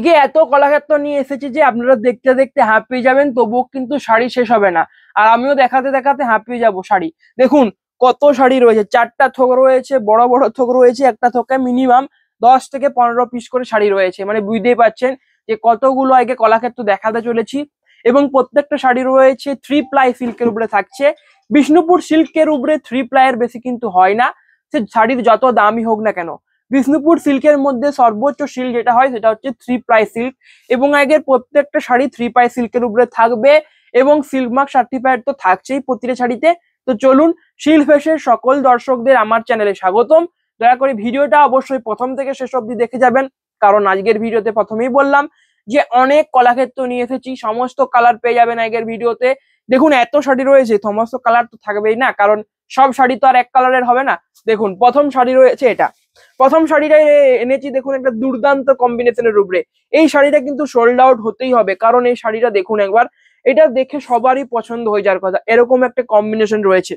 আজকে এত কলাক্ষেত্র নিয়ে এসেছি যে আপনারা দেখতে দেখতে হাঁপিয়ে যাবেন, তবুও কিন্তু শাড়ি শেষ হবে না। আর আমিও দেখাতে দেখাতে হাঁপিয়ে যাব। শাড়ি দেখুন কত শাড়ি রয়েছে, 4টা থোক রয়েছে, বড় বড় থোক রয়েছে, একটা থোকে মিনিমাম 10 থেকে 15 পিস করে শাড়ি রয়েছে। মানে বুঝতেই পারছেন যে কতগুলো আগে কলাক্ষেত্র দেখাতে চলেছি। এবং প্রত্যেকটা শাড়ি রয়েছে 3 প্লাই সিল্কের উপরে থাকছে। বিষ্ণুপুর সিল্কের উপরে 3 প্লাইয়ের বেশি কিন্তু হয় না, সে শাড়ির যত দামই হোক না কেন। বিষ্ণুপুর সিল্কের মধ্যে সর্বোচ্চ সিল্ক যেটা হয় সেটা হচ্ছে 3 প্লাই সিল্ক। এবং আগের প্রত্যেকটা শাড়ি 3 প্লাই সিল্কের উপরে থাকবে এবং সিল্ক মার্ক সার্টিফাইড তো থাকছেই প্রতিটা শাড়িতে। তো চলুন, শিল ফেসের সকল দর্শকদের আমার চ্যানেলে স্বাগতম। দয়া করে ভিডিওটা অবশ্যই প্রথম থেকে শেষ অবধি দেখে যাবেন, কারণ আজকের ভিডিওতে প্রথমেই বললাম যে অনেক কলাক্ষেত্র নিয়ে এসেছি, সমস্ত কালার পেয়ে যাবেন আগের ভিডিওতে। দেখুন এত শাড়ি রয়েছে, সমস্ত কালার তো থাকবেই না, কারণ সব শাড়ি তো আর এক কালারের হবে না। দেখুন প্রথম শাড়ি রয়েছে এটা, প্রথম শাড়িটা এনেছি দেখুন একটা দুর্দান্ত কম্বিনেশনের উপরে। এই শাড়িটা কিন্তু সোল্ড আউট হতেই হবে, কারণ এই শাড়িটা দেখুন একবার, এটা দেখে সবারই পছন্দ হয়ে যাওয়ার কথা, এরকম একটা কম্বিনেশন রয়েছে।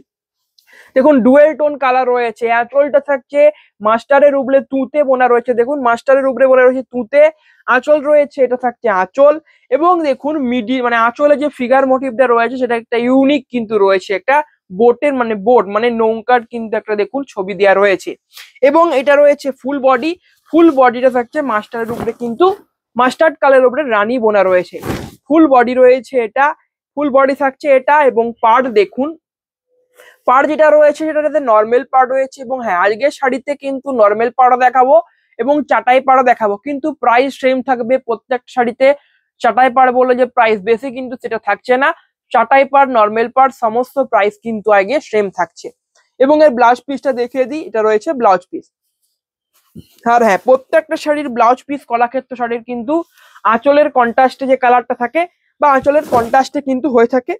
দেখুন ডুয়েল টোন কালার রয়েছে, আঁচলটা থাকছে মাস্টারের উপরে তুঁতে বোনা রয়েছে। দেখুন মাস্টারের উপরে বোনা রয়েছে তুঁতে, আঁচল রয়েছে, এটা থাকছে আঁচল। এবং দেখুন মিডি মানে আঁচলে যে ফিগার মোটিভটা রয়েছে সেটা একটা ইউনিক কিন্তু রয়েছে, একটা বোটের মানে বোট মানে নৌকার কিন্তু একটা দেখুন ছবি দেওয়া রয়েছে। এবং এটা রয়েছে ফুল বডি, ফুল বডিটা থাকছে মাস্টারের উপরে কিন্তু মাস্টার্ড কালারের উপরে রানী বোনা রয়েছে। ফুল বডি রয়েছে এটা, ফুল বডি থাকছে এটা। এবং পাড় দেখুন, পাড় যেটা রয়েছে সেটাতে নর্মাল পাড় রয়েছে। এবং হ্যাঁ, আজকের শাড়িতে কিন্তু নর্মাল পাড়ও দেখাবো এবং চাটাই পাড়ও দেখাবো, কিন্তু প্রাইস সেম থাকবে প্রত্যেকটা শাড়িতে। চাটাই পাড় বলে যে প্রাইস বেশি কিন্তু সেটা থাকছে না, চাটাই পাড় নর্মাল পাড় সমস্ত প্রাইস কিন্তু আগে সেম থাকছে। এবং এর ব্লাউজ পিসটা দেখিয়ে দিই, এটা রয়েছে ব্লাউজ পিস। আর হ্যাঁ, প্রত্যেকটা শাড়ির ব্লাউজ পিস কলাক্ষেত্র শাড়ির কিন্তু আঁচলের কন্ট্রাস্টে যে কালারটা থাকে বা আঁচলের কন্ট্রাস্টে কিন্তু হয়ে থাকে।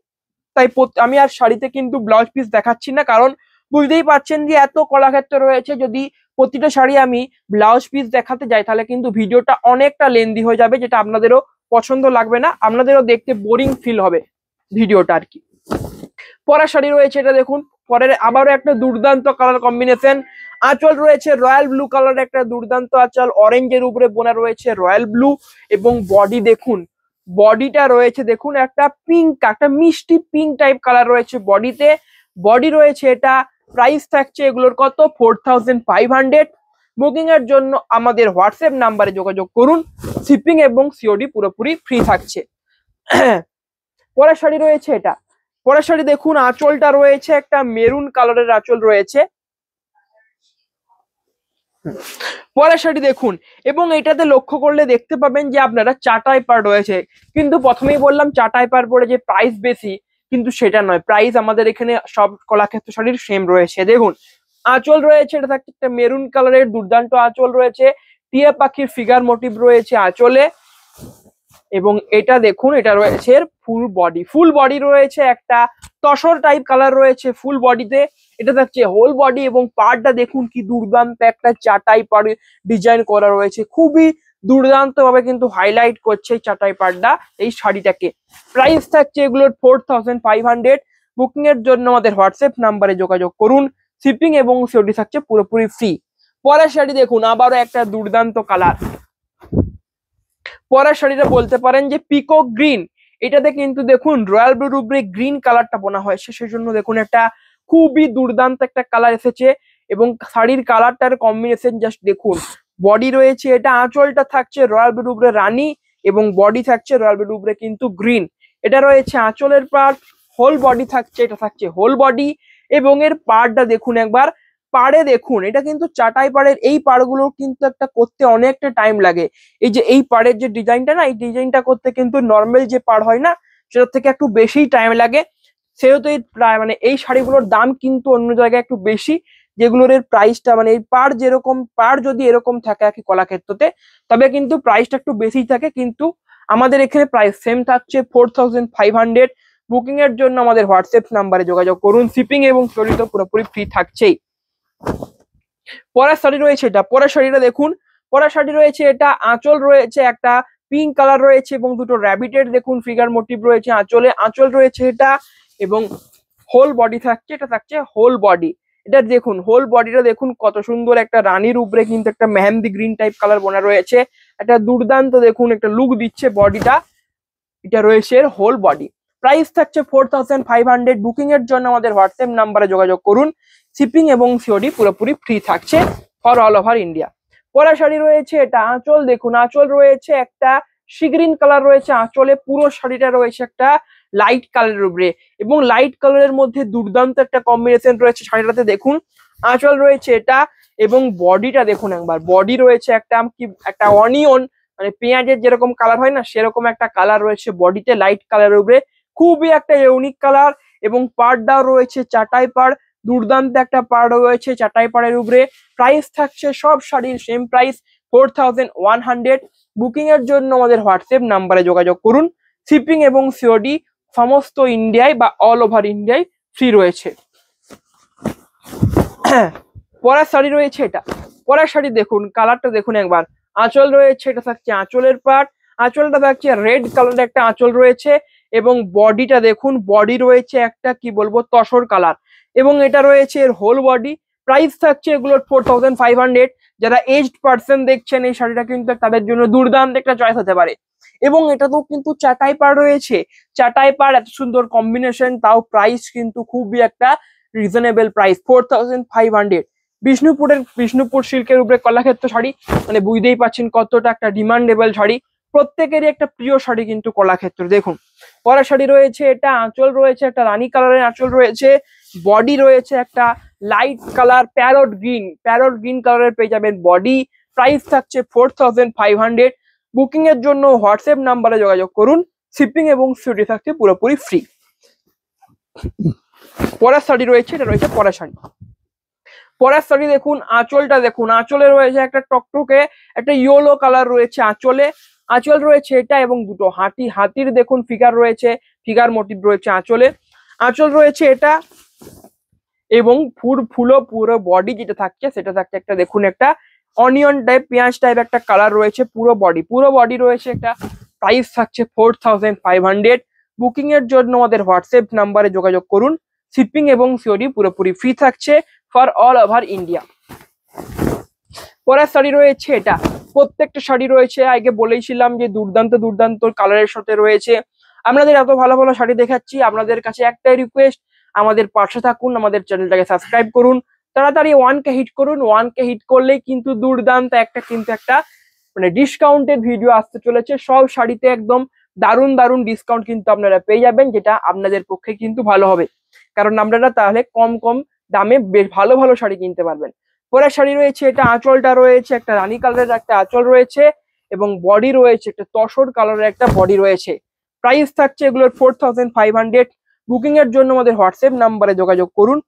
তাই আমি আর শাড়িতে কিন্তু ব্লাউজ পিস দেখাচ্ছি না, কারণ বুঝতেই পারছেন যে এত কলাক্ষেত্র রয়েছে, যদি প্রতিটা শাড়ি আমি ব্লাউজ পিস দেখাতে যাই তাহলে কিন্তু ভিডিওটা অনেকটা লেন্দি হয়ে যাবে, যেটা আপনাদেরও পছন্দ লাগবে না, আপনাদেরও দেখতে বোরিং ফিল হবে ভিডিওটা আর কি। পরা শাড়ি রয়েছে এটা দেখুন, পরের আবারও একটা দুর্দান্ত কালার কম্বিনেশন। আঁচল রয়েছে রয়্যাল ব্লু কালার, একটা দুর্দান্ত আঁচল, অরেঞ্জের উপরে বোনা রয়েছে রয়্যাল ব্লু। এবং বডি দেখুন, বডিটা রয়েছে দেখুন একটা পিঙ্ক, একটা মিষ্টি পিঙ্ক টাইপ কালার রয়েছে বডিতে। বডি রয়েছে এটা, প্রাইস থাকছে এগুলোর কত 4500। বুকিং এর জন্য আমাদের হোয়াটসঅ্যাপ নাম্বারে যোগাযোগ করুন, শিপিং এবং সিওডি পুরোপুরি ফ্রি থাকছে। পরের শাড়ি রয়েছে এটা, পরের শাড়ি দেখুন আঁচলটা রয়েছে একটা মেরুন কালারের আঁচল রয়েছে পরের শাড়ি দেখুন। এবং এটাতে লক্ষ্য করলে দেখতে পাবেন যে আপনারা চাটাই পাড় রয়েছে, কিন্তু প্রথমেই বললাম চাটাই পাড় পরে যে প্রাইস বেশি, কিন্তু সেটা নয়, প্রাইস আমাদের এখানে সব কলাক্ষেত্র শাড়ির সেম রয়েছে। দেখুন আঁচল রয়েছে, এটা থাকছে একটা মেরুন কালারের দুর্দান্ত আঁচল রয়েছে, টিয়া পাখির ফিগার মোটিভ রয়েছে আঁচলে। এবং এটা দেখুন, এটা রয়েছে ফুল বডি, ফুল বডি রয়েছে একটা তসর টাইপ কালার রয়েছে ফুল বডিতে। এটা থাকছে হোল বডি। এবং পাড়টা দেখুন কি দুর্দান্ত একটা চাটাই পাড় ডিজাইন করা রয়েছে, খুবই দুর্দান্ত ভাবে কিন্তু হাইলাইট করছে চাটাই পাড়টা এই শাড়িটাকে। প্রাইস থাকছে এগুলোর 4500। বুকিং এর জন্য আমাদের হোয়াটসঅ্যাপ নাম্বারে যোগাযোগ করুন, শিপিং এবং সিওডি থাকছে পুরোপুরি ফ্রি। পরের শাড়ি দেখুন আবারও একটা দুর্দান্ত কালার, পরের শাড়িটা বলতে পারেন যে পিকক গ্রিন। এটাতে কিন্তু দেখুন রয়্যাল ব্লুর উপরে গ্রিন কালারটা বোনা হয়েছে, সেই জন্য দেখুন একটা খুবই দুর্দান্ত একটা কালার এসেছে। এবং শাড়ির কালারটার কম্বিনেশন জাস্ট দেখুন। বডি রয়েছে এটা, আঁচলটা থাকছে রয়্যাল ব্লুর উপরে রানী এবং বডি থাকছে রয়্যাল ব্লুর উপরে কিন্তু গ্রিন। এটা রয়েছে আঁচলের পার্ট, হোল বডি থাকছে, এটা থাকছে হোল বডি। এবং এর পাড়টা দেখুন একবার, পাড়ে দেখুন এটা কিন্তু চাটাই পাড়ের, এই পাড়গুলো কিন্তু একটা করতে অনেকটা টাইম লাগে। এই যে এই পাড়ের যে ডিজাইনটা না, এই ডিজাইনটা করতে কিন্তু নর্মাল যে পাড় হয় না সেটার থেকে একটু বেশি টাইম লাগে। সেহেতু এই প্রায় মানে এই শাড়িগুলোর দাম কিন্তু অন্য জায়গায় একটু বেশি, যেগুলোর এর প্রাইসটা মানে এই পাড় যেরকম, পাড় যদি এরকম থাকে আর কি কলাক্ষেত্রতে, তবে কিন্তু প্রাইসটা একটু বেশি থাকে। কিন্তু আমাদের এখানে প্রাইস সেম থাকছে 4500। বুকিং এর জন্য আমাদের হোয়াটসঅ্যাপ নাম্বারে যোগাযোগ করুন, শিপিং এবং সিওডি তো পুরোপুরি ফ্রি থাকছেই। পরের শাড়ি রয়েছে এটা, পরের শাড়িটা দেখুন, পরের শাড়ি রয়েছে এটা, আঁচল রয়েছে একটা পিঙ্ক কালার রয়েছে এবং দুটো র্যাবিটের দেখুন ফিগার মোটিভ রয়েছে আঁচলে, আঁচল রয়েছে এটা। এবং হোল বডি থাকছে, এটা থাকছে হোল বডি। এটা দেখুন হোল বডিটা দেখুন কত সুন্দর একটা রানীর উপরে কিন্তু একটা মেহেন্দি গ্রিন টাইপ কালার বোনা রয়েছে, একটা দুর্দান্ত দেখুন একটা লুক দিচ্ছে বডিটা। এটা রয়েছে হোল বডি। প্রাইস থাকছে 4500। বুকিং এর জন্য আমাদের হোয়াটসঅ্যাপ নাম্বারে যোগাযোগ করুন। শিপিং এবং সিওডি পুরোপুরি ফ্রি থাকছে ফর অল ওভার ইন্ডিয়া। পরা শাড়ি রয়েছে এটা, আঁচল দেখুন, আঁচল রয়েছে একটা সি গ্রিন কালার রয়েছে আঁচলে, পুরো শাড়িটা রয়েছে একটা লাইট কালারের উপরে এবং লাইট কালারের মধ্যে দুর্দান্ত একটা কম্বিনেশন রয়েছে শাড়িটাতে। দেখুন আঁচল রয়েছে এটা এবং বডিটা দেখুন একবার, বডি রয়েছে একটা কি একটা অনিয়ন মানে পেঁয়াজের যেরকম কালার হয় না সেরকম একটা কালার রয়েছে বডিতে লাইট কালারের উপরে, খুবই একটা ইউনিক কালার। এবং পাড়টাও রয়েছে চাটাই পাড়, দুর্দান্ত একটা পাড় রয়েছে চাটাই পাড়ের উপরে। প্রাইস থাকছে সব শাড়ির সেম প্রাইস 4100। বুকিং এর জন্য আমাদের হোয়াটসঅ্যাপ নাম্বারে যোগাযোগ করুন। শিপিং এবং সিওডি সমস্ত ইন্ডিয়ায় বা অল ওভার ইন্ডিয়ায় ফ্রি রয়েছে। পরার শাড়ি রয়েছে এটা, পরার শাড়ি দেখুন কালারটা দেখুন একবার, আঁচল রয়েছে এটা থাকছে আঁচলের পাট, আঁচলটা থাকছে রেড কালারের একটা আঁচল রয়েছে এবং বডিটা দেখুন, বডি রয়েছে একটা কি বলবো তসর কালার এবং এটা রয়েছে এর হোল বডি। প্রাইস থাকছে এগুলোর 4500। যারা এজড পার্সন দেখছেন এই শাড়িটা কিন্তু তাদের জন্য দুর্দান্ত একটা চয়েস হতে পারে। এবং এটাতেও কিন্তু চাটাই পাড় রয়েছে, চাটাই পাড় এত সুন্দর কম্বিনেশন, তাও প্রাইস কিন্তু খুবই একটা রিজনেবল প্রাইস 4500। বিষ্ণুপুর সিল্কের উপরে কলাক্ষেত্র শাড়ি মানে বুঝতেই পাচ্ছেন কতটা একটা ডিমান্ডেবল শাড়ি, প্রত্যেকেরই একটা প্রিয় শাড়ি কিন্তু কলাক্ষেত্র। দেখুন পরা শাড়ি রয়েছে এটা, আঁচল রয়েছে একটা রানী কালারের আঁচল রয়েছে, বডি রয়েছে একটা লাইট কালার প্যারট গ্রিন কালারের পেয়ে যাবেন বডি। প্রাইস থাকছে 4500। বুকিং এর জন্য হোয়াটসঅ্যাপ নাম্বারে যোগাযোগ করুন। শিপিং এবং সিওডি থাকছে পুরোপুরি ফ্রি। পরার শাড়ি রয়েছে এটা রয়েছে পরা শাড়ি। পরার শাড়ি দেখুন আঁচলটা দেখুন, আঁচলে রয়েছে একটা টকটকে একটা ইয়েলো কালার রয়েছে আঁচলে, আঁচল রয়েছে এটা এবং দুটো হাতির দেখুন ফিগার রয়েছে, ফিগার মোটিভ রয়েছে আঁচলে, আঁচল রয়েছে এটা এবং পুরো বডি যেটা থাকছে সেটা থাকছে একটা দেখুন একটা অনিয়ন টাইপ পেঁয়াজ টাইপ একটা কালার রয়েছে পুরো বডি রয়েছে একটা। প্রাইস থাকছে 4500। বুকিং এর জন্য আমাদের হোয়াটসঅ্যাপ নাম্বারে যোগাযোগ করুন। শিপিং এবং সিওডি পুরোপুরি ফ্রি থাকছে ফর অল ওভার ইন্ডিয়া। পরের শাড়ি রয়েছে এটা, প্রত্যেকটা শাড়ি রয়েছে আগে বলেছিলাম যে দুর্দান্ত কালারের সাথে রয়েছে। আপনাদের এত ভালো ভালো শাড়ি দেখাচ্ছি, আপনাদের কাছে একটাই রিকোয়েস্ট, আমাদের পাশে থাকুন, আমাদের চ্যানেলটাকে সাবস্ক্রাইব করুন, তাড়াতাড়ি 1K হিট করুন। 1K হিট করলেই কিন্তু দুর্দান্ত একটা মানে ডিসকাউন্টেড ভিডিও আসতে চলেছে। সব শাড়িতে একদম দারুণ ডিসকাউন্ট কিন্তু আপনারা পেয়ে যাবেন, যেটা আপনাদের পক্ষে কিন্তু ভালো হবে, কারণ আপনারা তাহলে কম দামে বেশ ভালো শাড়ি কিনতে পারবেন। পরের শাড়ি রয়েছে এটা, আঁচলটা রয়েছে একটা রানী কালারের একটা আঁচল রয়েছে এবং বডি রয়েছে একটা তসর কালারের একটা বডি রয়েছে। প্রাইস থাকছে এগুলোর 4500। বুকিং এর জন্য আমাদের হোয়াটসঅ্যাপ নাম্বারে যোগাযোগ করুন।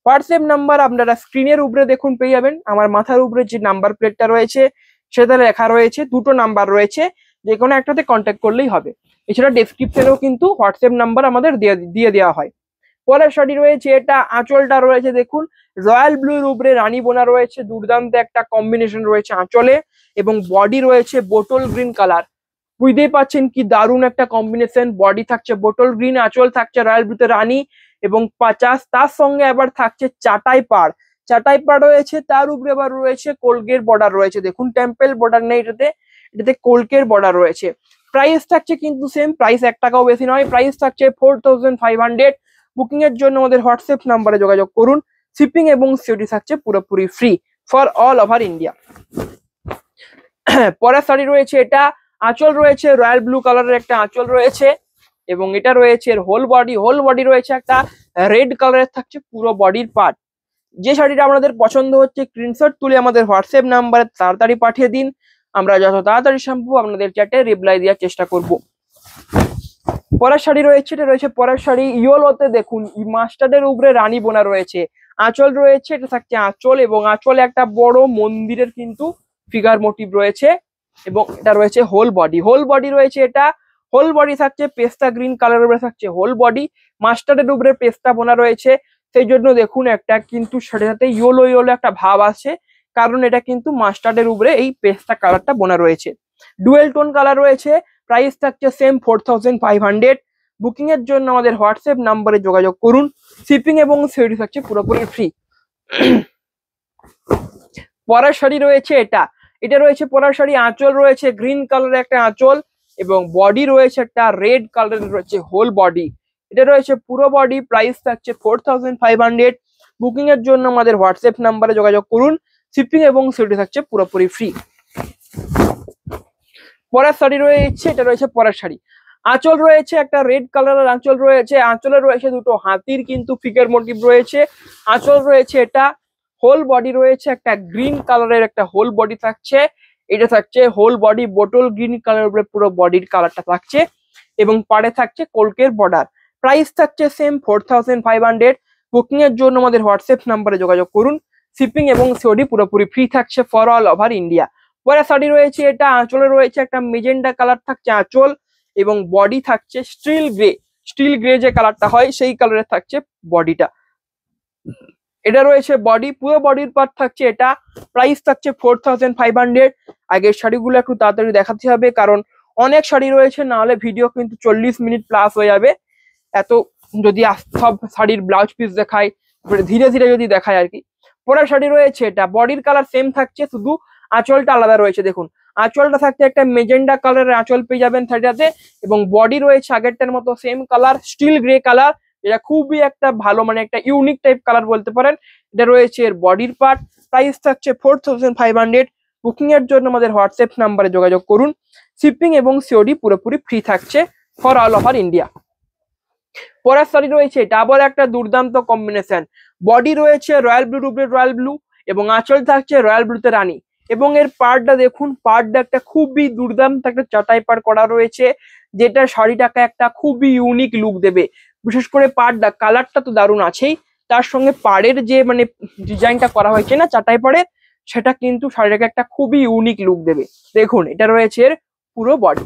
হোয়াটসঅ্যাপ নাম্বার আপনারা স্ক্রিনের উপরে দেখুন পেয়ে যাবেন, আমার মাথার উপরে যে নাম্বার প্লেটটা রয়েছে সেটা লেখা রয়েছে, দুটো নাম্বার রয়েছে, যে কোনো একটাতে কন্ট্যাক্ট করলেই হবে। এছাড়া ডেসক্রিপশনেও কিন্তু হোয়াটসঅ্যাপ নাম্বার আমাদের দিয়ে দেওয়া হয়। পরের শাড়ি রয়েছে এটা, আঁচলটা রয়েছে দেখুন রয়্যাল ব্লুর উপরে রানী বোনা রয়েছে, দুর্দান্ত একটা কম্বিনেশন রয়েছে আঁচলে এবং বডি রয়েছে বোটল গ্রিন কালার। বুঝতেই পাচ্ছেন কি দারুণ একটা কম্বিনেশন, বডি থাকছে বোটল গ্রিন, আঁচল থাকছে রয়্যাল ব্লুতে রানী এবং 50, তার সঙ্গে আবার থাকছে চাটাই পাড় রয়েছে, তার উপরে আবার রয়েছে কলকের বর্ডার রয়েছে। দেখুন টেম্পল বর্ডার নেই এটাতে কলকের বর্ডার রয়েছে। প্রাইস থাকছে কিন্তু সেম প্রাইস, 1 টাকাও বেশি নয়, প্রাইস থাকছে 4500। বুকিং এর জন্য আমাদের হোয়াটসঅ্যাপ নাম্বারে যোগাযোগ করুন। শিপিং এবং সিওডি থাকছে পুরোপুরি free for all over India. পরের শাড়ি রয়েছে এটা, আঁচল রয়েছে রয়্যাল ব্লু কালারের একটা আঁচল রয়েছে এবং এটা রয়েছে এর হোল বডি রয়েছে একটা রেড কালারের থাকছে পুরো বডির পার্ট। যে শাড়িটা আপনাদের পছন্দ হচ্ছে স্ক্রিনশট তুলে আমাদের হোয়াটসঅ্যাপ নাম্বারে তাড়াতাড়ি পাঠিয়ে দিন, আমরা যত তাড়াতাড়ি সম্ভব আপনাদের চ্যাটে রিপ্লাই দেওয়ার চেষ্টা করব। পরের শাড়ি রয়েছে এটা রয়েছে পরের শাড়ি ইয়েলোতে দেখুন মাস্টার্ডের উপরে রানী বোনা রয়েছে, আঁচল রয়েছে এটা থাকছে আঁচল এবং আঁচলে একটা বড় মন্দিরের কিন্তু ফিগার মোটিভ রয়েছে এবং এটা রয়েছে হোল বডি রয়েছে এটা, হোল বডি থাকছে পেস্তা গ্রিন কালারের উপরে থাকছে হোল বডি, মাস্টার্ডের উপরে পেস্তা বোনা রয়েছে, সেই জন্য দেখুন একটা কিন্তু সাথে ইয়েলো একটা ভাব আছে, কারণ এটা কিন্তু মাস্টার্ডের উপরে এই পেস্তা কালারটা বোনা রয়েছে। ডুয়েল টোন কালার রয়েছে, প্রাইস থাকছে সেম 4500। বুকিং এর জন্য আমাদের হোয়াটসঅ্যাপ নাম্বারে যোগাযোগ করুন। শিপিং এবং সিওডি থাকছে পুরোপুরি ফ্রি। পরার শাড়ি রয়েছে এটা, এটা রয়েছে পরার শাড়ি। আঁচল রয়েছে গ্রিন কালারের একটা আঁচল এবং বডি রয়েছে একটা রেড কালারের রয়েছে হোল বডি। এটা রয়েছে পুরো বডি। প্রাইস থাকছে 4500। বুকিং এর জন্য আমাদের হোয়াটসঅ্যাপ নাম্বারে যোগাযোগ করুন। শিপিং এবং সিওডি থাকছে পুরোপুরি ফ্রি। পরার শাড়ি রয়েছে, এটা রয়েছে পরার শাড়ি। আঁচল রয়েছে একটা রেড কালারের আঁচল রয়েছে। আঁচলে রয়েছে দুটো হাতির কিন্তু ফিগার মোটিভ রয়েছে। আঁচল রয়েছে এটা। হোল বডি রয়েছে একটা গ্রিন কালারের একটা হোল বডি থাকছে। এটা থাকছে হোল বডি বোটল গ্রিন কালারের উপরে পুরো বডির কালারটা থাকছে এবং পাড়ে থাকছে কলকের বর্ডার। প্রাইস থাকছে সেম 4500। বুকিং এর জন্য আমাদের হোয়াটসঅ্যাপ নাম্বারে যোগাযোগ করুন। শিপিং এবং সিওডি পুরোপুরি ফ্রি থাকছে ফর অল ওভার ইন্ডিয়া। পরে শাড়ি রয়েছে এটা। আঁচলে রয়েছে একটা মেজেন্ডা কালার থাকছে আঁচল এবং বডি থাকছে স্টিল গ্রে। স্টিল গ্রে যে কালারটা হয় সেই কালারের থাকছে বডিটা। এটা রয়েছে বডি, পুরো বডির পার্ট থাকছে এটা। প্রাইস থাকছে 4500। আগের শাড়িগুলো একটু তাড়াতাড়ি দেখাতে হবে কারণ অনেক শাড়ি রয়েছে, না হলে ভিডিও কিন্তু 40 মিনিট প্লাস হয়ে যাবে। এত যদি সব শাড়ির ব্লাউজ পিস দেখায়, ধীরে ধীরে যদি দেখায় আর কি। পরের শাড়ি রয়েছে এটা। বডির কালার সেম থাকছে, শুধু আঁচলটা আলাদা রয়েছে। দেখুন আঁচলটা থাকছে একটা মেজেন্ডা কালারের আঁচল পেয়ে যাবেন শাড়িটাতে এবং বডি রয়েছে আগেরটার মতো same colour still grey colour. এটা খুবই একটা ভালো মানে একটা ইউনিক টাইপ কালার বলতে পারেন। এটা রয়েছে এর বডির পার্ট। প্রাইস থাকছে 4500। বুকিং এর জন্য আমাদের হোয়াটসঅ্যাপ নাম্বারে যোগাযোগ করুন। শিপিং এবং সিওডি পুরোপুরি ফ্রি থাকছে ফর অল ওভার ইন্ডিয়া। পরের শাড়ি রয়েছে এটা আবার একটা দুর্দান্ত কম্বিনেশন। বডি রয়েছে রয়্যাল ব্লুর উপরে রয়্যাল ব্লু এবং আঁচল থাকছে রয়্যাল ব্লুতে রানী এবং এর পাড়টা দেখুন, পাড়টা একটা খুবই দুর্দান্ত একটা চাটাই পাড় করা রয়েছে যেটা শাড়িটাকে একটা খুবই ইউনিক লুক দেবে। বিশেষ করে পাড়টা কালারটা তো দারুণ আছেই, তার সঙ্গে পাড়ের যে মানে ডিজাইনটা করা হয়েছে না চাটাই পাড়ের, সেটা কিন্তু শাড়িটাকে একটা খুবই ইউনিক লুক দেবে। দেখুন এটা রয়েছে এর পুরো বডি।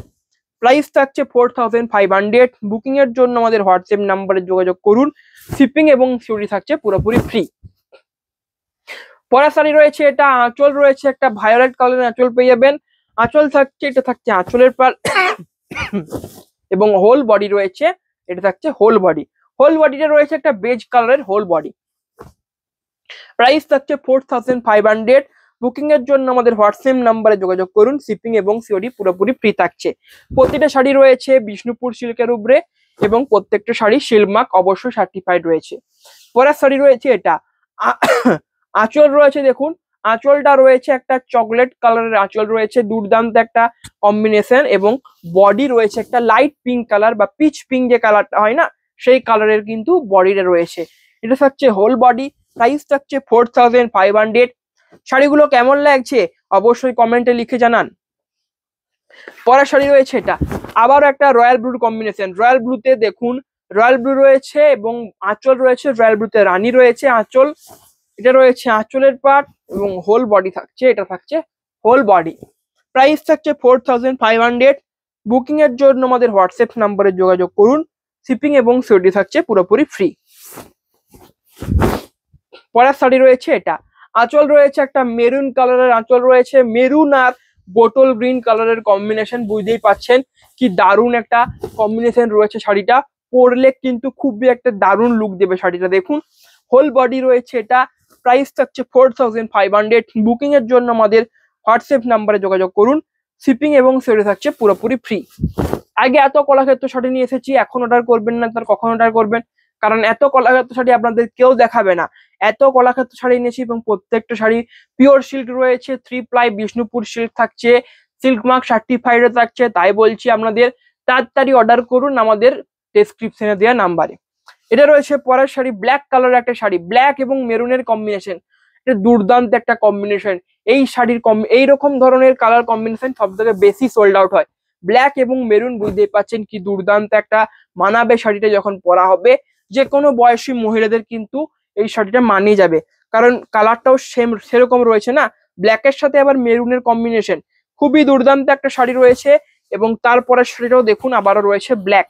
প্রাইস থাকছে 4500। বুকিং এর জন্য আমাদের হোয়াটসঅ্যাপ নাম্বারে যোগাযোগ করুন। শিপিং এবং সিওডি থাকছে পুরোপুরি ফ্রি। পরা শাড়ি রয়েছে এটা। আঁচল রয়েছে একটা ভায়োলেট কালারের আঁচল পেয়ে যাবেন। আঁচল থাকছে, এটা থাকছে আঁচলের পার এবং হোল বডি রয়েছে। এটা থাকছে হোল বডি। হোল বডিটা রয়েছে একটা বেজ কালারের হোল বডি। প্রাইস থাকছে 4500। বুকিং এর জন্য আমাদের হোয়াটসঅ্যাপ নাম্বারে যোগাযোগ করুন। শিপিং এবং সিওডি পুরোপুরি ফ্রি থাকছে। প্রতিটা শাড়ি রয়েছে বিষ্ণুপুর সিল্কের উপরে এবং প্রত্যেকটা শাড়ি সিল্ক মার্ক অবশ্যই সার্টিফাইড রয়েছে। পরের শাড়ি রয়েছে এটা। আঁচল রয়েছে দেখুন, আঁচলটা রয়েছে একটা চকলেট কালারের আঁচল রয়েছে, দুর্দান্ত একটা কম্বিনেশন এবং বডি রয়েছে একটা লাইট পিঙ্ক কালার বা পিচ পিঙ্ক যে কালারটা হয় না সেই কালারের কিন্তু বডিটা রয়েছে। এটা থাকছে হোল বডি। প্রাইস থাকছে 4500। শাড়িগুলো কেমন লাগছে অবশ্যই কমেন্টে লিখে জানান। পরের শাড়ি রয়েছে এটা আবার একটা রয়্যাল ব্লুর কম্বিনেশন। রয়্যাল ব্লুতে দেখুন রয়্যাল ব্লু রয়েছে এবং আঁচল রয়েছে রয়্যাল ব্লুতে রানী রয়েছে আঁচল। এটা রয়েছে আঁচলের পার্ট এবং হোল বডি থাকছে, এটা থাকছে হোল বডি। প্রাইস থাকছে 4500। বুকিং এর জন্য আমাদের হোয়াটসঅ্যাপ নাম্বারে যোগাযোগ করুন। শিপিং এবং সিওডি থাকছে পুরোপুরি ফ্রি। পরের শাড়ি রয়েছে এটা। আঁচল রয়েছে একটা মেরুন কালারের আঁচল রয়েছে। মেরুন আর বোটল গ্রিন কালারের কম্বিনেশন, বুঝতেই পাচ্ছেন কি দারুণ একটা কম্বিনেশন রয়েছে। শাড়িটা পরলে কিন্তু খুবই একটা দারুণ লুক দেবে শাড়িটা। দেখুন হোল বডি রয়েছে এটা। প্রাইস থাকছে 4500। বুকিং এর জন্য আমাদের হোয়াটসঅ্যাপ নাম্বারে যোগাযোগ করুন। শিপিং এবং সিওডি থাকছে পুরোপুরি ফ্রি। আগে এত কলাক্ষেত্র শাড়ি নিয়ে এসেছি, এখন অর্ডার করবেন না তার কখন অর্ডার করবেন, কারণ এত কলাক্ষেত্র শাড়ি আপনাদের কেউ দেখাবে না। এত কলাক্ষেত্র শাড়ি নিয়েছি এবং প্রত্যেকটা শাড়ি পিওর সিল্ক রয়েছে। 3 প্লাই বিষ্ণুপুর সিল্ক থাকছে, সিল্ক মার্ক সার্টিফাইড থাকছে। তাই বলছি আপনাদের তাড়াতাড়ি অর্ডার করুন আমাদের ডেসক্রিপশনে দেওয়া নাম্বারে। এটা রয়েছে পরের শাড়ি ব্ল্যাক কালারের একটা শাড়ি, ব্ল্যাক এবং মেরুনের কম্বিনেশন। এটা দুর্দান্ত একটা কম্বিনেশন। এই শাড়ির এইরকম ধরনের কালার কম্বিনেশন সব থেকে বেশি সোল্ড আউট হয়। ব্ল্যাক এবং মেরুন, বুঝতেই পাচ্ছেন কি দুর্দান্ত একটা মানাবে শাড়িটা যখন পরা হবে। যে কোনো বয়সী মহিলাদের কিন্তু এই শাড়িটা মানিয়ে যাবে, কারণ কালারটাও সেরকম রয়েছে না। ব্ল্যাকের সাথে আবার মেরুনের কম্বিনেশন, খুবই দুর্দান্ত একটা শাড়ি রয়েছে। এবং তারপরে শাড়িটাও দেখুন আবারও রয়েছে ব্ল্যাক।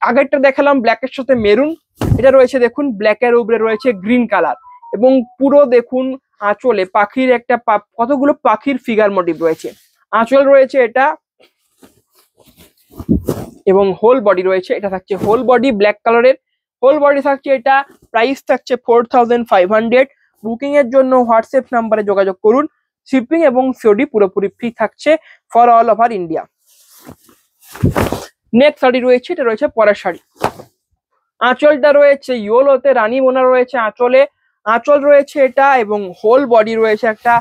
আগেরটা দেখালাম ব্ল্যাকের সাথে মেরুন, এটা রয়েছে দেখুন ব্ল্যাকের উপরে রয়েছে গ্রিন কালার এবং পুরো দেখুন আঁচলে পাখির একটা কতগুলো পাখির ফিগার মোটিভ রয়েছে। আঁচল রয়েছে এটা এবং হোল বডি রয়েছে। এটা থাকছে হোল বডি ব্ল্যাক কালারের, হোল বডি থাকছে এটা। প্রাইস থাকছে 4500। বুকিং এর জন্য হোয়াটসঅ্যাপ নাম্বারে যোগাযোগ করুন। শিপিং এবং সিওডি পুরোপুরি ফ্রি থাকছে for all over India. Next sari রয়েছে, এটা রয়েছে পরের শাড়ি। আঁচলটা রয়েছে ইয়োলোতে রানী বোনা রয়েছে আঁচলে, আঁচল রয়েছে এটা এবং হোল বডি রয়েছে একটা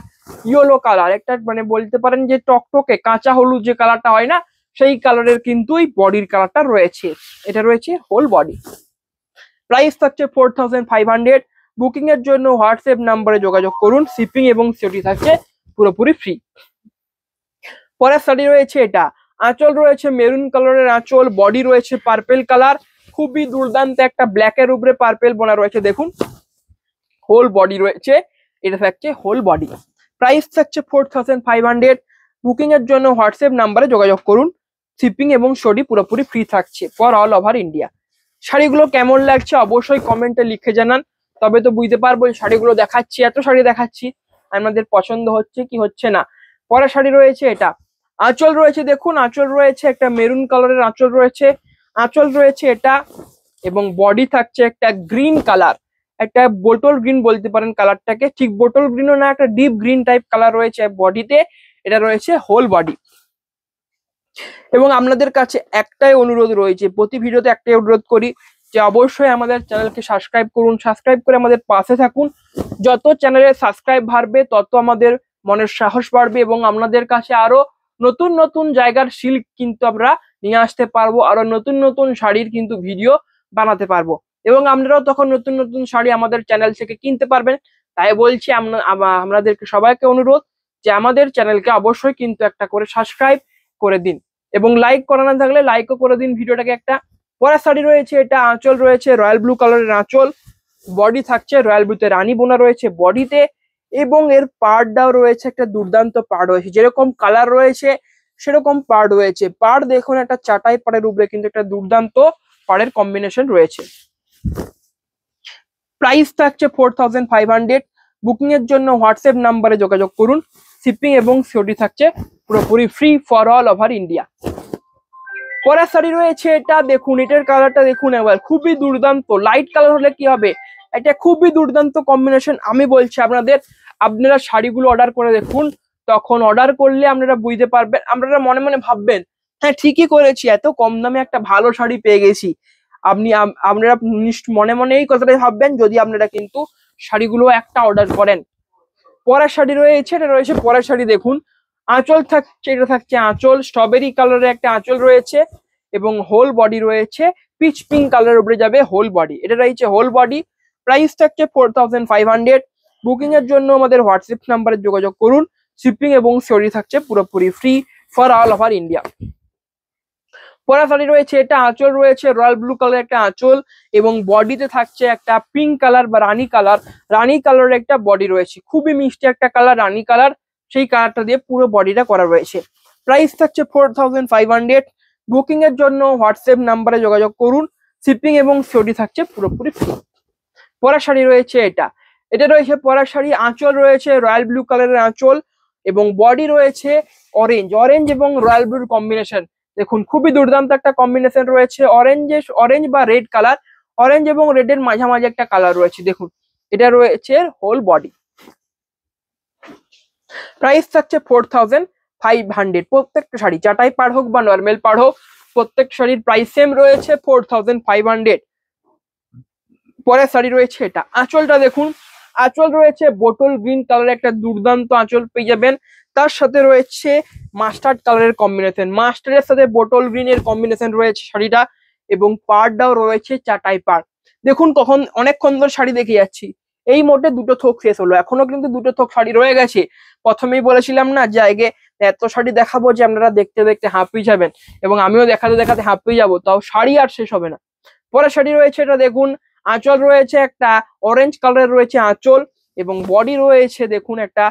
ইয়েলো কালার, একটা মানে বলতে পারেন যে টকটকে কাঁচা হলুদ যে কালারটা হয় না, সেই কালারের কিন্তু এই বডির কালারটা রয়েছে। এটা রয়েছে হোল বডি। প্রাইস থাকছে 4500। বুকিং এর জন্য হোয়াটসঅ্যাপ নাম্বারে যোগাযোগ করুন। শিপিং এবং সিওডি থাকছে পুরোপুরি ফ্রি। পরের শাড়ি রয়েছে এটা, আঁচল রয়েছে মেরুন কালারের আঁচল, বডি রয়েছে পার্পেল কালার, খুবই দুর্দান্ত একটা ব্ল্যাকের উপরে পার্পেল বোনা রয়েছে। দেখুন হোল বডি রয়েছে, এটা থাকছে হোল বডি। প্রাইস থাকছে 4500। বুকিং এর জন্য হোয়াটসঅ্যাপ নাম্বারে যোগাযোগ করুন। শিপিং এবং সিওডি পুরোপুরি ফ্রি থাকছে ফর অল ওভার ইন্ডিয়া। শাড়িগুলো কেমন লাগছে অবশ্যই কমেন্টে লিখে জানান, তবে তো বুঝতে পারবো এই শাড়িগুলো দেখাচ্ছি, এত শাড়ি দেখাচ্ছি আপনাদের পছন্দ হচ্ছে কি হচ্ছে না। পরের শাড়ি রয়েছে এটা, আঁচল রয়েছে দেখুন, আঁচল রয়েছে একটা মেরুন কালারের আঁচল রয়েছে, আঁচল রয়েছে এটা এবং বডি থাকছে একটা গ্রিন কালার, একটা বোটল গ্রিন বলতে পারেন কালারটাকে, ঠিক বোটল গ্রিনও না, একটা ডিপ গ্রিন টাইপ কালার রয়েছে বডিতে। এটা রয়েছে হোল বডি। এবং আপনাদের কাছে একটাই অনুরোধ রয়েছে, প্রতি ভিডিওতে একটাই অনুরোধ করি যে অবশ্যই আমাদের চ্যানেলকে সাবস্ক্রাইব করুন, সাবস্ক্রাইব করে আমাদের পাশে থাকুন। যত চ্যানেলে সাবস্ক্রাইব বাড়বে তত আমাদের মনের সাহস বাড়বে এবং আপনাদের কাছে আরো নতুন নতুন জায়গার সিল্ক কিন্তু আমরা নিয়ে আসতে পারবো, আরো নতুন নতুন শাড়ির কিন্তু ভিডিও বানাতে পারবো এবং আপনারাও তখন নতুন নতুন শাড়ি আমাদের চ্যানেল থেকে কিনতে পারবেন। তাই বলছি আপনাদেরকে সবাইকে অনুরোধ যে আমাদের চ্যানেলকে অবশ্যই কিন্তু একটা করে সাবস্ক্রাইব করে দিন এবং লাইক করা না থাকলে লাইকও করে দিন ভিডিওটাকে একটা। পরের শাড়ি রয়েছে এটা, আঁচল রয়েছে রয়্যাল ব্লু কালারের আঁচল, বডি থাকছে রয়্যাল ব্লুতে রানী বোনা রয়েছে বডিতে এবং এর পাড়টাও রয়েছে একটা দুর্দান্ত পাড় রয়েছে, যেরকম কালার রয়েছে সেরকম পাড় রয়েছে। পাড় দেখুন একটা চাটাই পাড়ের উপরে কিন্তু একটা দুর্দান্ত পাড়ের কম্বিনেশন রয়েছে। প্রাইস থাকছে 4500। বুকিং এর জন্য হোয়াটসঅ্যাপ নাম্বারে যোগাযোগ করুন। শিপিং এবং সিওডি থাকছে পুরোপুরি free for all over India. পরের শাড়ি রয়েছে এটা, দেখুন এটার কালারটা দেখুন একবার, খুবই দুর্দান্ত। লাইট কালার হলে কি হবে, এটা খুবই দুর্দান্ত কম্বিনেশন। আমি বলছি আপনারা শাড়িগুলো অর্ডার করে দেখুন, তখন অর্ডার করলে আপনারা বুঝতে পারবেন, আপনারা মনে মনে ভাববেন হ্যাঁ ঠিকই করেছি, এত কম দামে একটা ভালো শাড়ি পেয়ে গেছি। আপনারা মনে মনে এই কথাটাই ভাববেন যদি আপনারা কিন্তু শাড়িগুলো একটা অর্ডার করেন। পরের শাড়ি রয়েছে, এটা রয়েছে পরের শাড়ি। দেখুন আঁচল থাকছে, এটা থাকছে আঁচল, স্ট্রবেরি কালারের একটা আঁচল রয়েছে এবং হোল বডি রয়েছে পিচ পিঙ্ক কালারের উপরে যাবে হোল বডি। এটা রয়েছে হোল বডি। প্রাইস থাকছে 4500। বুকিং এর জন্য আমাদের হোয়াটসঅ্যাপ নাম্বারে যোগাযোগ করুন। শিপিং এবং সিওডি থাকছে পুরোপুরি free for all over India. পরের শাড়ি রয়েছে এটা, আঁচল রয়েছে রয়্যাল ব্লু কালার একটা আঁচল এবং বডিতে থাকছে একটা পিঙ্ক কালার বা রানী কালারের একটা বডি রয়েছে, খুবই মিষ্টি একটা কালার রানী কালার, সেই কালারটা দিয়ে পুরো বডিটা করা রয়েছে। প্রাইস থাকছে 4500। বুকিং এর জন্য হোয়াটসঅ্যাপ নাম্বারে যোগাযোগ করুন। শিপিং এবং সিওডি থাকছে পুরোপুরি ফ্রি। পরের শাড়ি রয়েছে এটা, এটা রয়েছে পরের শাড়ি, আঁচল রয়েছে রয়্যাল ব্লু কালারের আঁচল এবং বডি রয়েছে অরেঞ্জ এবং রয়্যাল ব্লুর কম্বিনেশন। দেখুন খুবই দুর্দান্ত একটা কম্বিনেশন রয়েছে, অরেঞ্জ বা রেড কালার, অরেঞ্জ এবং রেড এর মাঝামাঝি একটা কালার রয়েছে। দেখুন এটা রয়েছে হোল বডি। প্রাইস থাকছে 4500। প্রত্যেকটা শাড়ি চাটাই পাড় হোক বা নর্মাল পাড় হোক, প্রত্যেক শাড়ির প্রাইস সেম রয়েছে 4500। পরের শাড়ি রয়েছে এটা, আঁচলটা দেখুন, আঁচল রয়েছে বোটল গ্রিন কালারের একটা দুর্দান্ত আঁচল পেয়ে যাবেন, তার সাথে রয়েছে মাস্টার্ড কালারের কম্বিনেশন, মাস্টার্ডের সাথে বোটল গ্রিনের কম্বিনেশন রয়েছে শাড়িটা এবং পাড়টাও রয়েছে চাটাই পাড়। দেখুন অনেকক্ষণ ধরে শাড়ি দেখে যাচ্ছি, এই মোটে দুটো থোক শেষ হলো, এখনো কিন্তু দুটো থোক শাড়ি রয়ে গেছে। প্রথমেই বলেছিলাম না যে আগে এত শাড়ি দেখাবো যে আপনারা দেখতে দেখতে হাঁপিয়ে যাবেন এবং আমিও দেখাতে দেখাতে হাঁপিয়ে যাবো, তাও শাড়ি আর শেষ হবে না। পরের শাড়ি রয়েছে এটা, দেখুন আঁচল রয়েছে একটা অরেঞ্জ কালারের রয়েছে আঁচল এবং বডি রয়েছে দেখুন একটা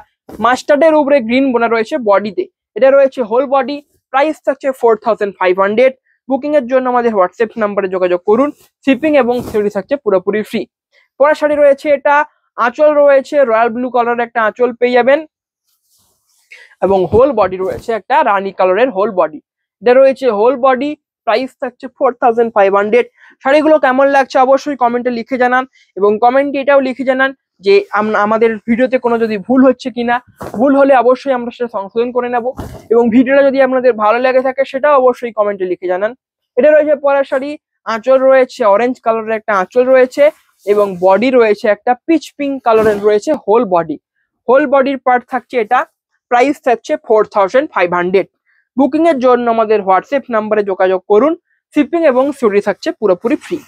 মাস্টার্ডের উপরে গ্রিন বোনা রয়েছে বডিতে। এটা রয়েছে হোল বডি। প্রাইস থাকছে 4500। বুকিং এর জন্য আমাদের হোয়াটসঅ্যাপ নাম্বারে যোগাযোগ করুন। শিপিং এবং সিওডি থাকছে পুরোপুরি ফ্রি। পরের শাড়ি রয়েছে এটা, আঁচল রয়েছে রয়্যাল ব্লু কালারের একটা আঁচল পেয়ে যাবেন এবং হোল বডি রয়েছে একটা রানী কালারের হোল বডি। এটা রয়েছে হোল বডি। প্রাইস থাকছে 4500। শাড়িগুলো কেমন লাগছে অবশ্যই কমেন্টে লিখে জানান এবং কমেন্টে এটাও লিখে জানান যে আমাদের ভিডিওতে কোনো যদি ভুল হচ্ছে কিনা, ভুল হলে অবশ্যই আমরা সেটা সংশোধন করে নেব। এবং ভিডিওটা যদি আপনাদের ভালো লেগে থাকে সেটাও অবশ্যই কমেন্টে লিখে জানান। এটা রয়েছে পরের শাড়ি, আঁচল রয়েছে অরেঞ্জ কালারের একটা আঁচল রয়েছে এবং বডি রয়েছে একটা পিচ পিঙ্ক কালারের রয়েছে হোল বডি। হোল বডির পার্ট থাকছে এটা, প্রাইস থাকছে 4500। বুকিং এর জন্য আমাদের হোয়াটসঅ্যাপ নাম্বারে যোগাযোগ করুন, শিপিং এবং সিওরি থাকছে পুরোপুরি ফ্রি।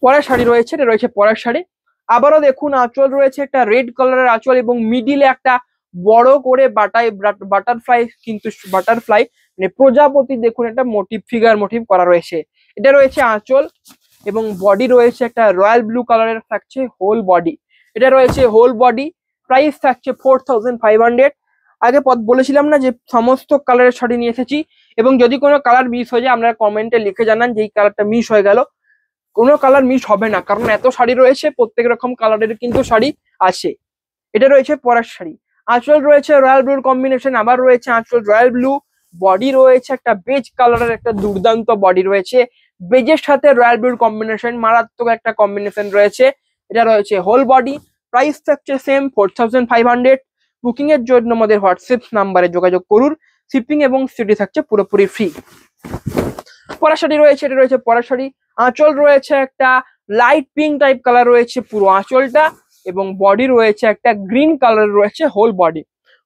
পরের শাড়ি রয়েছে, এটা রয়েছে পরের শাড়ি। আবারও দেখুন আঁচল রয়েছে একটা রেড কালারের আঁচল এবং মিডিলে একটা বড় করে বাটারফ্লাই, কিন্তু বাটারফ্লাই মানে প্রজাপতি দেখুন একটা মোটিভ, ফিগার মোটিভ করা রয়েছে। এটা রয়েছে আঁচল এবং বডি রয়েছে একটা রয়্যাল ব্লু কালারের থাকছে হোল বডি। এটা রয়েছে হোল বডি, প্রাইস থাকছে 4500। আগে বলেছিলাম না যে সমস্ত কালারের শাড়ি নিয়ে এসেছি, এবং যদি কোনো কালার মিস হয়ে যায় আপনারা কমেন্টে লিখে জানান যে এই কালারটা মিস হয়ে গেল। কোনো কালার মিস হবে না, কারণ এত শাড়ি রয়েছে, প্রত্যেক রকম কালারের কিন্তু শাড়ি আছে। এটা রয়েছে পরের শাড়ি, আঁচল রয়েছে রয়্যাল ব্লুর কম্বিনেশন, আবার রয়েছে আঁচল রয়্যাল ব্লু, বডি রয়েছে একটা বেজ কালারের একটা দুর্দান্ত বডি রয়েছে, বেজের সাথে রয়্যাল ব্লুর কম্বিনেশন, মারাত্মক একটা কম্বিনেশন রয়েছে। এটা রয়েছে হোল বডি, প্রাইস থাকছে সেম 4500। বুকিং এর জন্য আমাদের হোয়াটসঅ্যাপ নাম্বারে যোগাযোগ করুন, শিপিং এবং সিটি থাকছে পুরোপুরি ফ্রি। পরের শাড়ি রয়েছে, এটা রয়েছে পরের শাড়ি, আঁচল রয়েছে একটা লাইট পিঙ্ক টাইপ কালার রয়েছে পুরো আঁচলটা, এবং বডি রয়েছে একটা গ্রিন কালার রয়েছে হোল বডি।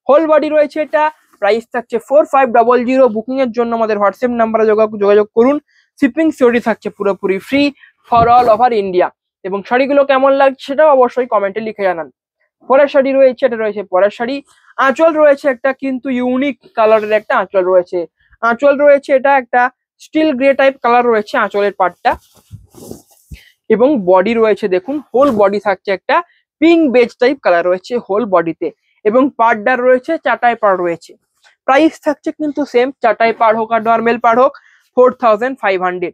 হোল বডি রয়েছে এটা, প্রাইস থাকছে 4500। বুকিং এর জন্য আমাদের হোয়াটসঅ্যাপ নাম্বারে যোগাযোগ করুন, শিপিং সিওরি থাকছে পুরোপুরি free for all over India. এবং শাড়িগুলো কেমন লাগছে সেটাও অবশ্যই কমেন্টে লিখে জানান। পরের শাড়ি রয়েছে, এটা রয়েছে পরের শাড়ি, আঁচল রয়েছে একটা কিন্তু ইউনিক কালারের একটা আঁচল রয়েছে। আঁচল রয়েছে এটা একটা স্টিল গ্রে টাইপ কালার রয়েছে আঁচলের পাটটা, এবং বডি রয়েছে দেখুন হোল বডি থাকছে একটা পিঙ্ক বেজ টাইপ কালার রয়েছে হোল বডিতে, এবং পাড়টার রয়েছে চাটাই পাড় রয়েছে। প্রাইস থাকছে কিন্তু সেম, চাটাই পাড় হোক আর নর্মাল পাড় হোক 4500।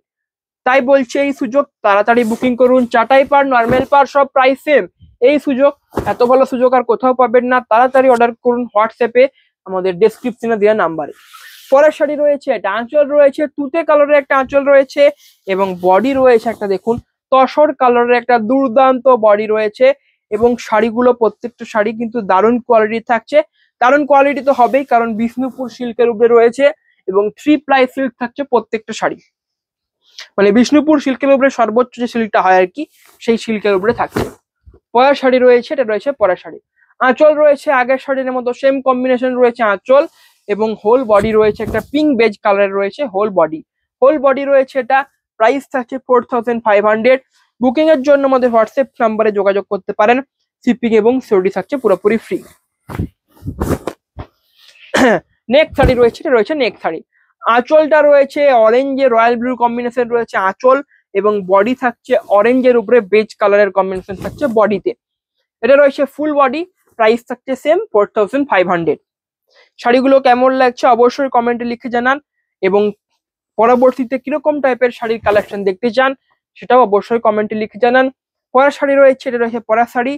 তাই বলছে এই সুযোগ তাড়াতাড়ি বুকিং করুন, চাটাই পাড় নর্মাল পাড় সব প্রাইস সেম। এই সুযোগ, এত ভালো সুযোগ আর কোথাও পাবেন না, তাড়াতাড়ি অর্ডার করুন হোয়াটসঅ্যাপে আমাদের ডেসক্রিপশনে দেওয়া নাম্বারে। পরের শাড়ি রয়েছে, এটা আঁচল রয়েছে তুতে কালারের একটা আঁচল রয়েছে, এবং বডি রয়েছে একটা দেখুন তসর কালারের একটা দুর্দান্ত বডি রয়েছে। এবং শাড়িগুলো প্রত্যেকটা শাড়ি কিন্তু দারুণ কোয়ালিটি থাকছে। দারুণ কোয়ালিটি তো হবেই, কারণ বিষ্ণুপুর সিল্কের উপরে রয়েছে, এবং 3 প্লাই সিল্ক থাকছে প্রত্যেকটা শাড়ি, মানে বিষ্ণুপুর সিল্কের উপরে সর্বোচ্চ যে সিল্কটা হয় আর কি, সেই সিল্কের উপরে থাকছে। পরের শাড়ি রয়েছে, এটা রয়েছে পরের শাড়ি, আঁচল রয়েছে আগের শাড়ির মতো সেম কম্বিনেশন রয়েছে আঁচল, এবং হোল বডি রয়েছে একটা পিঙ্ক বেজ কালার রয়েছে হোল বডি। হোল বডি রয়েছে এটা, প্রাইস থাকছে 4500। বুকিং এর জন্য আমাদের হোয়াটসঅ্যাপ নাম্বারে যোগাযোগ করতে পারেন, শিপিং এবং সিওরি থাকছে পুরোপুরি ফ্রি। নেক্সট শাড়ি রয়েছে, এটা রয়েছে নেক্সট শাড়ি, আঁচলটা রয়েছে অরেঞ্জের রয়্যাল ব্লু কম্বিনেশন রয়েছে আঁচল, এবং বডি থাকছে অরেঞ্জের উপরে বেজ কালারের কম্বিনেশন থাকছে বডিতে। এটা রয়েছে ফুল বডি, প্রাইস থাকছে সেম 4500। শাড়িগুলো কেমন লাগছে অবশ্যই কমেন্টে লিখে জানান, এবং পরবর্তীতে কিরকম টাইপের শাড়ির কালেকশন দেখতে চান সেটাও অবশ্যই কমেন্টে লিখে জানান। পরের শাড়ি রয়েছে, এটা রয়েছে পরের শাড়ি,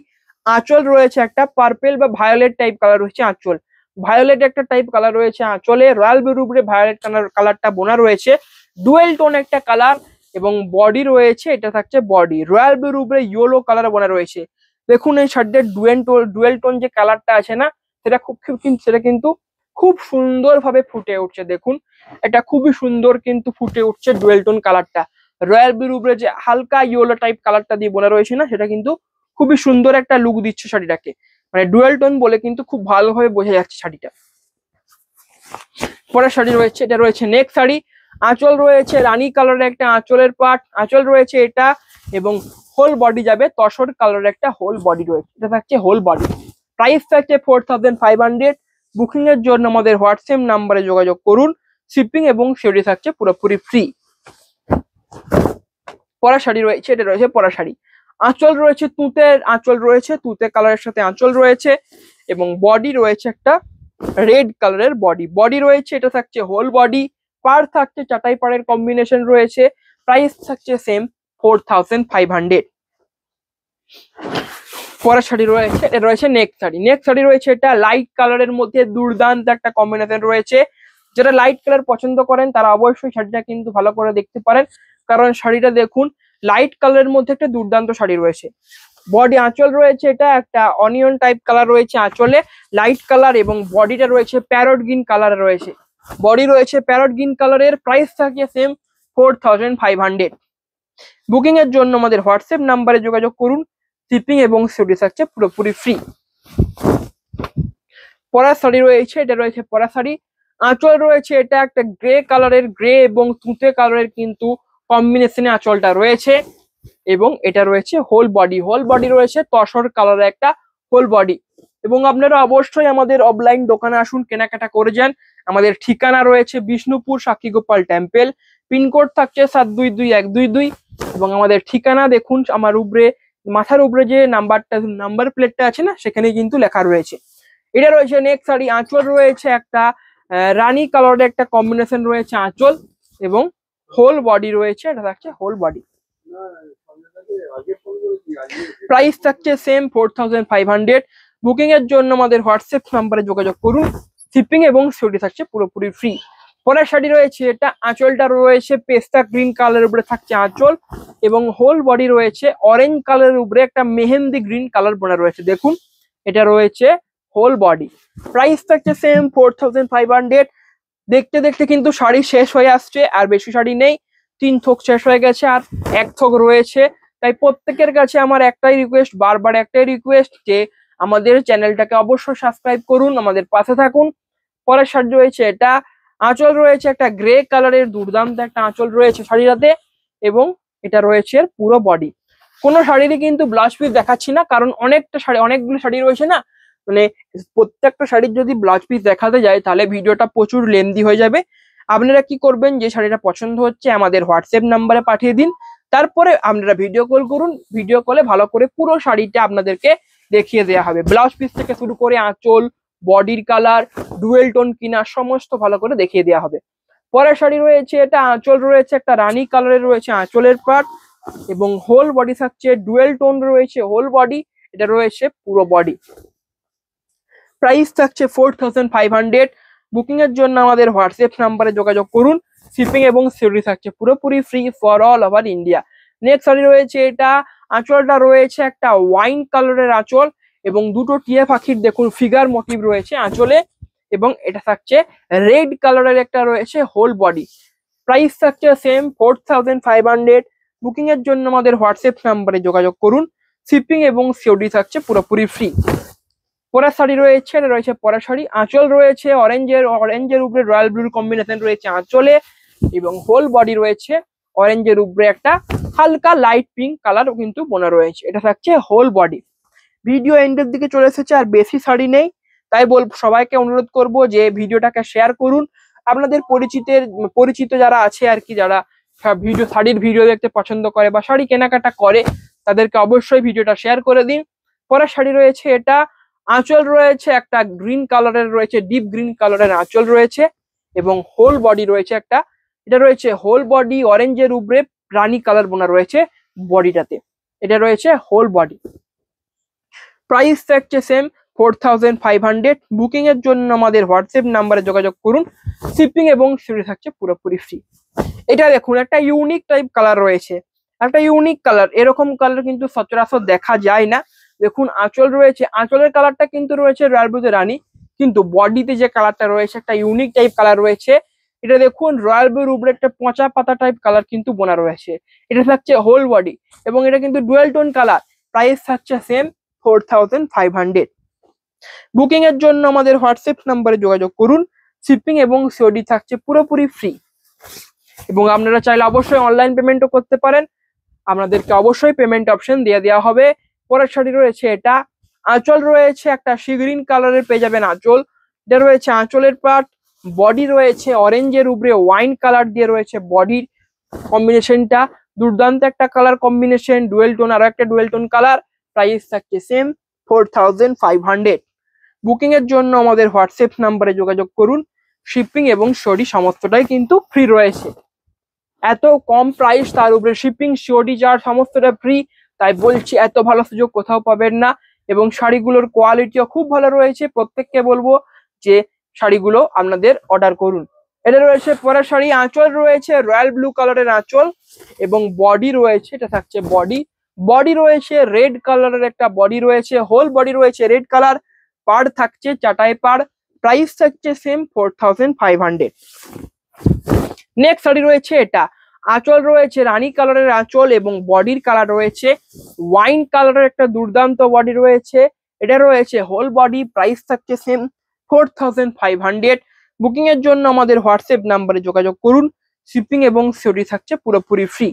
আঁচল রয়েছে একটা পার্পেল বা ভায়োলেট টাইপ কালার রয়েছে আঁচল, ভায়োলেট একটা টাইপ কালার রয়েছে আঁচলে, রয়্যাল ব্লুর উপরে ভায়োলেট কালারটা বোনা রয়েছে, ডুয়েল টোন একটা কালার, এবং বডি রয়েছে এটা থাকছে বডি রয়্যাল ব্লুর উপরে ইয়েলো কালার বোনা রয়েছে। দেখুন এই শাড়িটার ডুয়েল টোন যে কালারটা আছে না, সেটা কিন্তু খুব সুন্দর ভাবে ফুটে উঠছে। দেখুন এটা খুবই সুন্দর কিন্তু ফুটে উঠছে ডুয়েল টোন কালারটা, রয়্যাল ব্লুর উপরে যে হালকা ইয়েলো টাইপ কালারটা দিয়ে বোনা রয়েছে না, সেটা কিন্তু খুবই সুন্দর একটা লুক দিচ্ছে শাড়িটাকে, মানে ডুয়েল টোন বলে কিন্তু খুব ভালোভাবে বোঝা যাচ্ছে শাড়িটা। পরের শাড়ি রয়েছে, এটা রয়েছে নেক্সট শাড়ি, আঁচল রয়েছে রানী কালারের একটা আঁচলের পাট, আঁচল রয়েছে এটা, এবং হোল বডি যাবে তসর কালারের একটা হোল বডি রয়েছে, এটা থাকছে হোল বডি। প্রাইস থাকছে 4500। বুকিং এর জন্য আমাদের হোয়াটসঅ্যাপ নাম্বারে যোগাযোগ করুন, শিপিং এবং সিওরি থাকছে পুরোপুরি ফ্রি। পরা শাড়ি রয়েছে, এটা রয়েছে পরা শাড়ি, আঁচল রয়েছে তুতের আঁচল রয়েছে, তুতে কালারের সাথে আঁচল রয়েছে, এবং বডি রয়েছে একটা রেড কালারের বডি রয়েছে, এটা থাকছে হোল বডি, পার থাকছে চাটাই পাড়ের কম্বিনেশন রয়েছে, প্রাইস থাকছে সেম 4500। পরের শাড়ি রয়েছে, এটা রয়েছে নেক্সট শাড়ি রয়েছে, এটা লাইট কালারের মধ্যে দুর্দান্ত একটা কম্বিনেশন রয়েছে। যারা লাইট কালার পছন্দ করেন তারা অবশ্যই শাড়িটা কিন্তু ভালো করে দেখতে পারেন, কারণ শাড়িটা দেখুন লাইট কালারের মধ্যে একটা দুর্দান্ত শাড়ি রয়েছে। বডি আঁচল রয়েছে এটা একটা অনিয়ন টাইপ কালার রয়েছে আঁচলে, লাইট কালার, এবং বডিটা রয়েছে প্যারট গ্রিন কালার রয়েছে। বডি রয়েছে প্যারট গ্রিন কালারের, প্রাইস থাকে সেম 4500। বুকিং এর জন্য আমাদের হোয়াটসঅ্যাপ নাম্বারে যোগাযোগ করুন, শিপিং এবং সিওডি থাকছে পুরোপুরি ফ্রি। পরা শাড়ি রয়েছে, এটা রয়েছে পরা শাড়ি, আঁচল রয়েছে এটা একটা গ্রে কালারের, গ্রে এবং তুঁতে কালারের কিন্তু কম্বিনেশনে আঁচলটা রয়েছে, এবং এটা রয়েছে হোল বডি রয়েছে তসর কালারের একটা হোল বডি। এবং আপনারা অবশ্যই আমাদের অফলাইন দোকানে আসুন, কেনাকাটা করে যান। আমাদের ঠিকানা রয়েছে বিষ্ণুপুর সাক্ষী গোপাল টেম্পল, পিনকোড থাকছে 722122, এবং আমাদের ঠিকানা দেখুন আমার উপরে মাথার উপরে যে নাম্বার প্লেটটা আছে না, সেখানে কিন্তু লেখা রয়েছে। এটা রয়েছে নেক্সট শাড়ি, আঁচল রয়েছে একটা রানী কালারের একটা কম্বিনেশন রয়েছে আঁচল, এবং হোল বডি রয়েছে, এটা থাকছে হোল বডি। প্রাইস থাকছে সেম 4500। বুকিং এর জন্য আমাদের হোয়াটসঅ্যাপ নাম্বারে যোগাযোগ করুন, শিপিং এবং সিওডি থাকছে পুরোপুরি ফ্রি। পরের শাড়ি রয়েছে এটা, আঁচলটা রয়েছে পেস্তা গ্রিন কালারের উপরে থাকছে আঁচল, এবং হোল বডি রয়েছে অরেঞ্জ কালারের উপরে একটা মেহেন্দি গ্রিন কালার বোনা রয়েছে। দেখুন এটা রয়েছে হোল বডি। প্রাইস থাকছে সেম 4500। দেখতে দেখতে কিন্তু শাড়ি শেষ হয়ে আসছে, আর বেশি শাড়ি নেই, 3 থোক শেষ হয়ে গেছে আর 1 থোক রয়েছে। তাই প্রত্যেকের কাছে আমার একটাই রিকোয়েস্ট, বারবার একটাই রিকোয়েস্ট, যে আমাদের চ্যানেলটাকে অবশ্যই সাবস্ক্রাইব করুন, আমাদের পাশে থাকুন। পরের শাড়ি রয়েছে এটা, আঁচল রয়েছে একটা গ্রে কালারের দুর্দান্ত একটা আঁচল রয়েছে শাড়িটাতে, এবং এটা রয়েছে পুরো বডি। কোনো শাড়িরই কিন্তু ব্লাউজ পিস দেখাচ্ছি না, কারণ অনেকগুলো শাড়ি রয়েছে না, মানে প্রত্যেকটা শাড়ির যদি ব্লাউজ পিস দেখাতে যায় তাহলে ভিডিওটা প্রচুর লেন্দি হয়ে যাবে। আপনারা কি করবেন, যে শাড়িটা পছন্দ হচ্ছে আমাদের হোয়াটসঅ্যাপ নাম্বারে পাঠিয়ে দিন, তারপরে আপনারা ভিডিও কল করুন, ভিডিও কলে ভালো করে পুরো শাড়িটা আপনাদেরকে দেখিয়ে দেওয়া হবে, ব্লাউজ পিস থেকে শুরু করে আঁচল, বডির কালার, ডুয়েল টোন কিনা সমস্ত ভালো করে দেখিয়ে দেওয়া হবে। পরের শাড়ি রয়েছে এটা, আঁচল রয়েছে একটা রানী কালারের রয়েছে আঁচলের পার্ট, এবং হোল বডি থাকছে ডুয়েল টোন রয়েছে হোল বডি, এটা রয়েছে পুরো বডি। প্রাইস থাকছে 4500। বুকিং এর জন্য আমাদের হোয়াটসঅ্যাপ নাম্বারে যোগাযোগ করুন, শিপিং এবং সিওডি থাকছে পুরোপুরি free for all over India. Next sari রয়েছে এটা, আঁচলটা রয়েছে একটা ওয়াইন কালারের আঁচল, এবং দুটো টিয়া পাখির দেখুন ফিগার মোটিভ রয়েছে আঁচলে, এবং এটা থাকছে রেড কালারের একটা রয়েছে হোল বডি। প্রাইস থাকছে সেম 4500। বুকিং এর জন্য আমাদের হোয়াটসঅ্যাপ নাম্বারে যোগাযোগ করুন, শিপিং এবং সিওডি থাকছে পুরোপুরি ফ্রি। পরা শাড়ি রয়েছে, এটা রয়েছে পরা শাড়ি, আঁচল রয়েছে অরেঞ্জের উপরে রয়্যাল ব্লুর কম্বিনেশন রয়েছে আঁচলে, এবং হোল বডি রয়েছে অরেঞ্জের উপরে একটা হালকা লাইট পিঙ্ক কালার কিন্তু বোনা রয়েছে, এটা থাকছে হোল বডি। ভিডিও এন্ডের দিকে চলে এসেছে, আর বেশি শাড়ি নেই, তাই সবাইকে অনুরোধ করব যে ভিডিওটাকে শেয়ার করুন। আপনাদের পরিচিত যারা আছে আর কি, যারা শাড়ির ভিডিও দেখতে পছন্দ করে বা শাড়ি কেনাকাটা করে, তাদেরকে অবশ্যই ভিডিওটা শেয়ার করে দিন। পরের শাড়ি রয়েছে এটা, আঁচল রয়েছে একটা গ্রিন কালারের রয়েছে, ডিপ গ্রিন কালারের আঁচল রয়েছে, এবং হোল বডি রয়েছে একটা, এটা রয়েছে হোল বডি অরেঞ্জের উপরে রানী কালার বোনা রয়েছে বডিটাতে, এটা রয়েছে হোল বডি। প্রাইস থাকছে সেম 4500। বুকিং এর জন্য আমাদের হোয়াটসঅ্যাপ নাম্বারে যোগাযোগ করুন, শিপিং এবং সিওডি থাকছে পুরোপুরি ফ্রি। এটা দেখুন একটা ইউনিক টাইপ কালার রয়েছে, একটা ইউনিক কালার, এরকম কালার কিন্তু সচরাচর দেখা যায় না। দেখুন আঁচল রয়েছে, আঁচলের কালারটা কিন্তু রয়েছে রয়্যাল ব্লু রানী, কিন্তু বডিতে যে কালারটা রয়েছে একটা ইউনিক টাইপ কালার রয়েছে। এটা দেখুন রয়্যাল ব্লুর উপরে একটা পচা পাতা টাইপ কালার কিন্তু বোনা রয়েছে, এটা থাকছে হোল বডি, এবং এটা কিন্তু ডুয়েল টোন কালার। প্রাইস থাকছে সেম 4500। বুকিং এর জন্য আমাদের হোয়াটসঅ্যাপ নাম্বারে যোগাযোগ করুন, শিপিং এবং সিওডি থাকছে পুরোপুরি ফ্রি। এবং আপনারা চাইলে অবশ্যই অনলাইন পেমেন্টও করতে পারেন, আপনাদেরকে অবশ্যই পেমেন্ট অপশন দিয়ে দেওয়া হবে। পরের শাড়ি রয়েছে এটা, আঁচল রয়েছে একটা সি গ্রিন কালারের পেয়ে যাবেন আঁচল, এটা রয়েছে আঁচলের পার্ট, বডি রয়েছে অরেঞ্জের উপরে ওয়াইন কালার দিয়ে রয়েছে বডির কম্বিনেশনটা, দুর্দান্ত একটা কালার কম্বিনেশন, ডুয়েল টোন, আরো একটা ডুয়েল টোন কালার। প্রাইস থাকছে সেম 4500। বুকিং এর জন্য আমাদের হোয়াটসঅ্যাপ নাম্বারে যোগাযোগ করুন, শিপিং এবং সিওডি সমস্তটাই কিন্তু ফ্রি রয়েছে। এত কম প্রাইস, তার উপরে শিপিং সিওডি চার্জ সমস্তটা ফ্রি, তাই বলছি এত ভালো সুযোগ কোথাও পাবেন না। এবং শাড়িগুলোর কোয়ালিটিও খুব ভালো রয়েছে, প্রত্যেককে বলবো যে শাড়িগুলো আপনাদের অর্ডার করুন। এটা রয়েছে পরের শাড়ি, আঁচল রয়েছে রয়্যাল ব্লু কালারের আঁচল, এবং বডি রয়েছে, এটা থাকছে বডি বডি রয়েছে রেড কালারের, একটা বডি রয়েছে, হোল বডি রয়েছে রেড কালার, পাড় থাকছে চাটাই পাড়, প্রাইস থাকছে সেম 4500। নেক্সট শাড়ি রয়েছে এটা, আঁচল রয়েছে রানী কালারের আঁচল এবং বডির কালার রয়েছে ওয়াইন কালারের, একটা দুর্দান্ত বডি রয়েছে। এটা রয়েছে হোল বডি, প্রাইস থাকছে সেম 4500। বুকিং এর জন্য আমাদের হোয়াটসঅ্যাপ নাম্বারে যোগাযোগ করুন, শিপিং এবং সিওডি থাকছে পুরোপুরি ফ্রি।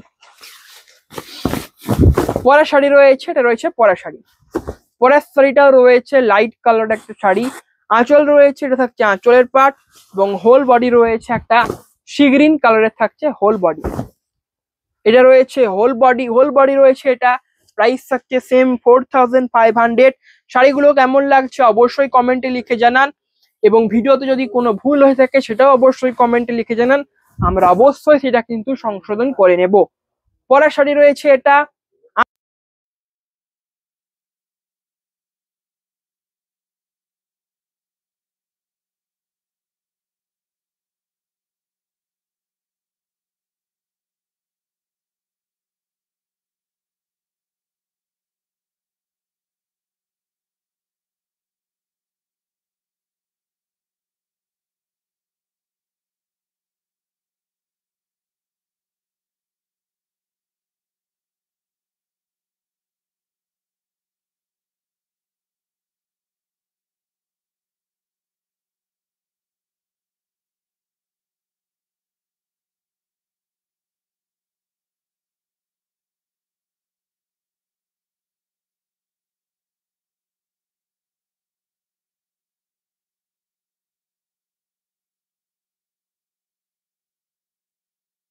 পরের শাড়ি রয়েছে, এটা রয়েছে পরের শাড়ি। পরের শাড়িটাও রয়েছে লাইট কালার একটা শাড়ি, আঁচল রয়েছে, এটা থাকছে আঁচলের পার্ট এবং হোল বডি রয়েছে একটা সি গ্রিন কালারের থাকছে হোল বডি। এটা রয়েছে হোল বডি, হোল বডি রয়েছে এটা, প্রাইস থাকছে সেম 4500। শাড়িগুলো কেমন লাগছে অবশ্যই কমেন্টে লিখে জানান, এবং ভিডিওতে যদি কোনো ভুল হয়ে থাকে সেটাও অবশ্যই কমেন্টে লিখে জানান, আমরা অবশ্যই সেটা কিন্তু সংশোধন করে নেব। পরের শাড়ি রয়েছে এটা,